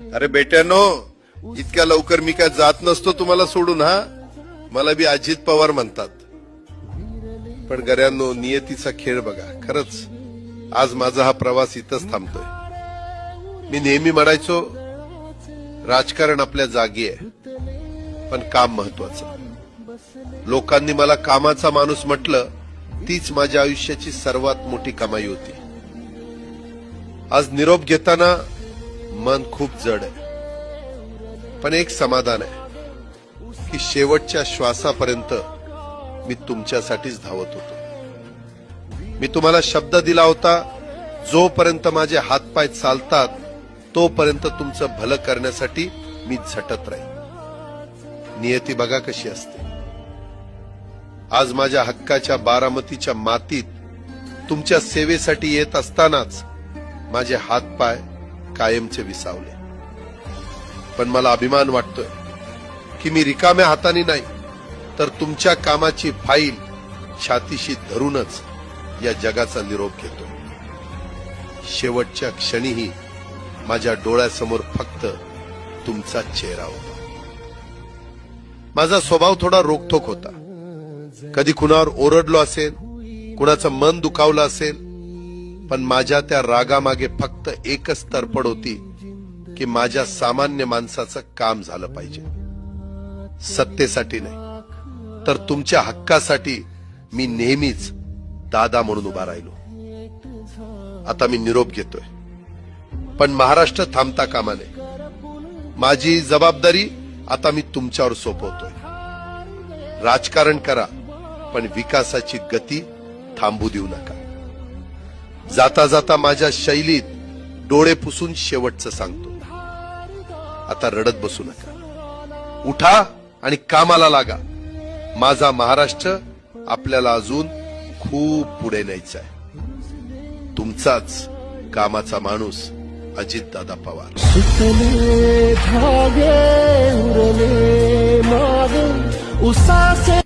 अरे बेट्यानो, इतक्या लवकर मी काय जात नसतो तुम्हाला सोडून. हा, मला बी अजित पवार म्हणतात. पण गऱ्यांनो, नियतीचा खेळ बघा. खरंच आज माझा हा प्रवास इथंच थांबतोय. मी नेहमी म्हणायचो राजकारण आपल्या जागी आहे, पण काम महत्वाचं. लोकांनी मला कामाचा माणूस म्हटलं, तीच माझ्या आयुष्याची सर्वात मोठी कमाई होती. आज निरोप घेताना मन खूप जड आहे, पण एक समाधान आहे की शेवटच्या श्वासापर्यंत मी तुमच्यासाठीच धावत होतो. मी तुम्हाला शब्द दिला होता, जोपर्यंत माझे हातपाय चालतात तोपर्यंत तुमचं भलं करण्यासाठी मी झटत राहीन. नियती बघा कशी असते. आज माझ्या हक्काच्या बारामतीच्या मातीत तुमच्या सेवेसाठी येत असतानाच माझे हातपाय कायमचे विसावले. पण मला अभिमान वाटतोय की मी रिकाम्या हाताने नाही, तर तुमच्या कामाची फाईल छातीशी धरूनच या जगाचा निरोप घेतो. शेवटच्या क्षणीही माझ्या डोळ्यासमोर फक्त तुमचा चेहरा होता. माझा स्वभाव थोडा रोखठोक होता. कधी कुणावर ओरडलो असेल, कुणाचं मन दुखावलं असेल, पण माझ्या त्या रागामागे फक्त एकच तरफड होती की माझ्या सामान्य माणसाचं काम झालं पाहिजे. सत्तेसाठी नाही, तर तुमच्या हक्कासाठी मी नेहमीच दादा म्हणून उभा राहिलो. आता मी निरोप घेतोय, पण महाराष्ट्र थांबता कामा नये. माझी जबाबदारी आता मी तुमच्यावर सोपवतोय. राजकारण करा, पण विकासाची गती थांबू देऊ नका. जाता जाता माझ्या शैलीत डोळे पुसून शेवटचं सांगतो, आता रडत बसू नका. उठा आणि कामाला लागा. माझा महाराष्ट्र आपल्याला अजून खूप पुढे न्यायचा आहे. तुमचाच कामाचा माणूस अजितदादा पवार. सुतले धागे उरले माग उसासे